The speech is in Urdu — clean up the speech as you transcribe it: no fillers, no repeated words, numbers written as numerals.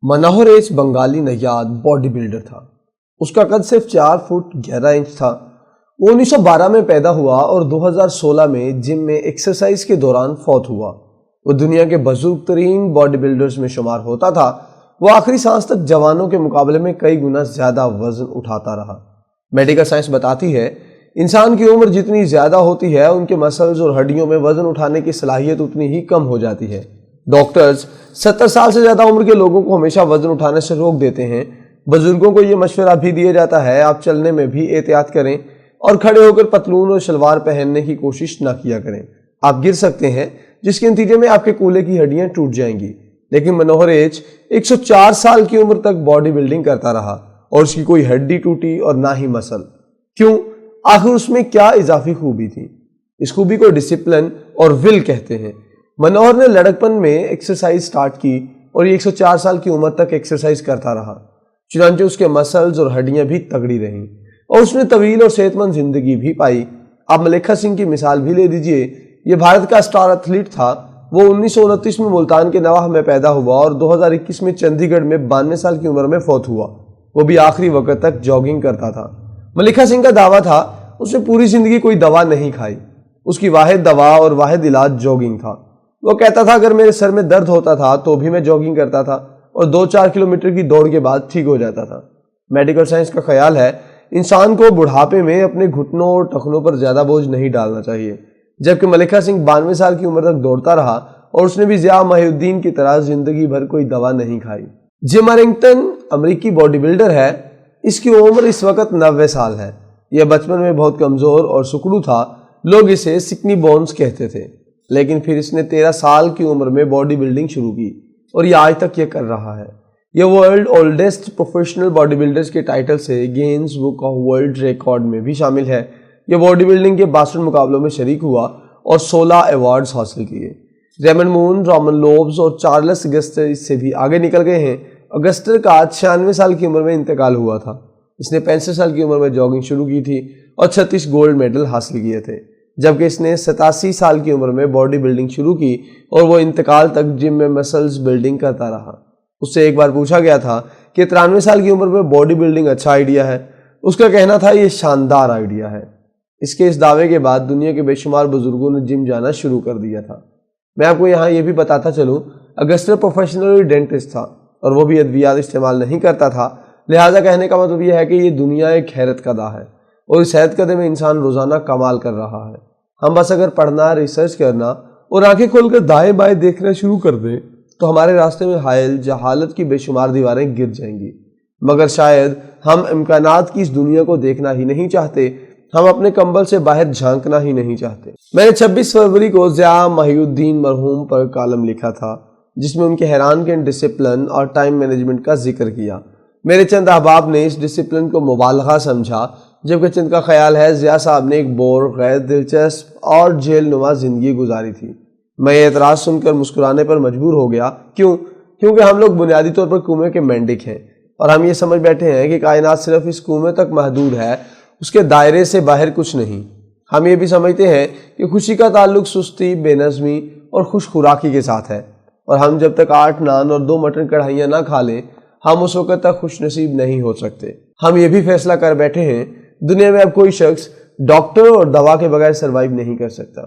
منوہر ایچ بنگالی نیاد باڈی بلڈر تھا۔ اس کا قد صرف 4 فٹ 11 انچ تھا۔ وہ 1912 میں پیدا ہوا اور 2016 میں جم میں ایکسرسائز کے دوران فوت ہوا۔ وہ دنیا کے بزرگ ترین باڈی بلڈرز میں شمار ہوتا تھا۔ وہ آخری سانس تک جوانوں کے مقابلے میں کئی گنا زیادہ وزن اٹھاتا رہا۔ میڈیکل سائنس بتاتی ہے انسان کی عمر جتنی زیادہ ہوتی ہے ان کے مسلز اور ہڈیوں میں وزن اٹھانے کی صلاحیت اتنی ہی کم ہو جاتی ہے۔ ڈاکٹرز 70 سال سے زیادہ عمر کے لوگوں کو ہمیشہ وزن اٹھانے سے روک دیتے ہیں۔ بزرگوں کو یہ مشورہ بھی دیا جاتا ہے آپ چلنے میں بھی احتیاط کریں اور کھڑے ہو کر پتلون اور شلوار پہننے کی کوشش نہ کیا کریں۔ آپ گر سکتے ہیں جس کے نتیجے میں آپ کے کولے کی ہڈیاں ٹوٹ جائیں گی۔ لیکن منوہر ایچ 104 سال کی عمر تک باڈی بلڈنگ کرتا رہا اور اس کی کوئی ہڈی ٹوٹی اور نہ ہی مسل۔ کیوں؟ آخر اس میں کیا اضافی خوبی تھی؟ اس خوبی کو ڈسپلن اور ول کہتے ہیں۔ منوہر نے لڑکپن میں ایکسرسائز سٹارٹ کی اور یہ 104 سال کی عمر تک ایکسرسائز کرتا رہا۔ چنانچہ اس کے مسلز اور ہڈیاں بھی تگڑی رہیں اور اس نے طویل اور صحت مند زندگی بھی پائی۔ آپ ملیکھا سنگھ کی مثال بھی لے دیجئے، یہ بھارت کا اسٹار ایتھلیٹ تھا۔ وہ 1929 میں ملتان کے نواح میں پیدا ہوا اور 2021 میں چندی گڑھ میں 92 سال کی عمر میں فوت ہوا۔ وہ بھی آخری وقت تک جاگنگ کرتا تھا۔ ملیکھا سنگھ کا دعویٰ تھا اس نے پوری زندگی کوئی دوا نہیں کھائی، اس کی واحد دوا اور واحد علاج جاگنگ تھا۔ وہ کہتا تھا اگر میرے سر میں درد ہوتا تھا تو بھی میں جاگنگ کرتا تھا اور 2-4 کلومیٹر کی دوڑ کے بعد ٹھیک ہو جاتا تھا۔ میڈیکل سائنس کا خیال ہے انسان کو بڑھاپے میں اپنے گھٹنوں اور ٹخنوں پر زیادہ بوجھ نہیں ڈالنا چاہیے، جبکہ ملیکھا سنگھ 92 سال کی عمر تک دوڑتا رہا اور اس نے بھی ضیاء محی الدین کی طرح زندگی بھر کوئی دوا نہیں کھائی۔ جم ارنگٹن امریکی باڈی بلڈر ہے۔ اس کی عمر اس وقت 90 سال ہے۔ یہ بچپن میں بہت کمزور اور سکڑو تھا، لوگ اسے سکنی بونز کہتے تھے، لیکن پھر اس نے 13 سال کی عمر میں باڈی بلڈنگ شروع کی اور یہ آج تک یہ کر رہا ہے۔ یہ world oldest professional body builders کے ٹائٹل سے gains book of world record میں بھی شامل ہے۔ یہ باڈی بلڈنگ کے 62 مقابلوں میں شریک ہوا اور 16 ایوارڈز حاصل کیے۔ ریمنڈ مون، رومن لوبز اور چارلس اگسٹر اس سے بھی آگے نکل گئے ہیں۔ اگسٹر کا 96 سال کی عمر میں انتقال ہوا تھا۔ اس نے 65 سال کی عمر میں جاگنگ شروع کی تھی اور 36 گولڈ میڈل حاصل کیے تھے، جبکہ اس نے 87 سال کی عمر میں باڈی بلڈنگ شروع کی اور وہ انتقال تک جم میں مسلز بلڈنگ کرتا رہا۔ اس سے ایک بار پوچھا گیا تھا کہ 93 سال کی عمر میں باڈی بلڈنگ اچھا آئیڈیا ہے؟ اس کا کہنا تھا یہ شاندار آئیڈیا ہے۔ اس کے اس دعوے کے بعد دنیا کے بے شمار بزرگوں نے جم جانا شروع کر دیا تھا۔ میں آپ کو یہاں یہ بھی بتاتا چلوں اگسٹر پروفیشنل ڈینٹسٹ تھا اور وہ بھی ادویات استعمال نہیں کرتا تھا، لہٰذا کہنے کا مطلب یہ ہے کہ یہ دنیا ایک حیرت کدہ ہے اور اس حیرت کدے میں انسان روزانہ کمال کر رہا ہے۔ ہم بس اگر پڑھنا، ریسرچ کرنا اور آنکھیں کھول کر دائیں بائیں دیکھنا شروع کر دیں تو ہمارے راستے میں حائل جہالت کی بے شمار دیواریں گر جائیں گی۔ مگر شاید ہم امکانات کی اس دنیا کو دیکھنا ہی نہیں چاہتے، ہم اپنے کمبل سے باہر جھانکنا ہی نہیں چاہتے۔ میں نے 26 فروری کو ضیاء محی الدین مرحوم پر کالم لکھا تھا جس میں ان کے حیران کن ڈسپلن اور ٹائم مینجمنٹ کا ذکر کیا۔ میرے چند احباب نے اس ڈسپلن کو مبالغہ سمجھا، جبکہ چند کا خیال ہے ضیاء صاحب نے ایک بور، غیر دلچسپ اور جیل نما زندگی گزاری تھی۔ میں یہ اعتراض سن کر مسکرانے پر مجبور ہو گیا۔ کیونکہ ہم لوگ بنیادی طور پر کنویں کے مینڈک ہیں اور ہم یہ سمجھ بیٹھے ہیں کہ کائنات صرف اس کنویں تک محدود ہے، اس کے دائرے سے باہر کچھ نہیں۔ ہم یہ بھی سمجھتے ہیں کہ خوشی کا تعلق سستی، بے نظمی اور خوش خوراکی کے ساتھ ہے، اور ہم جب تک 8 نان اور 2 مٹن کڑھائیاں نہ کھا لیں ہم اس وقت تک خوش نصیب نہیں ہو سکتے۔ ہم یہ بھی فیصلہ کر بیٹھے ہیں دنیا میں اب کوئی شخص ڈاکٹر اور دوا کے بغیر سروائیو نہیں کر سکتا۔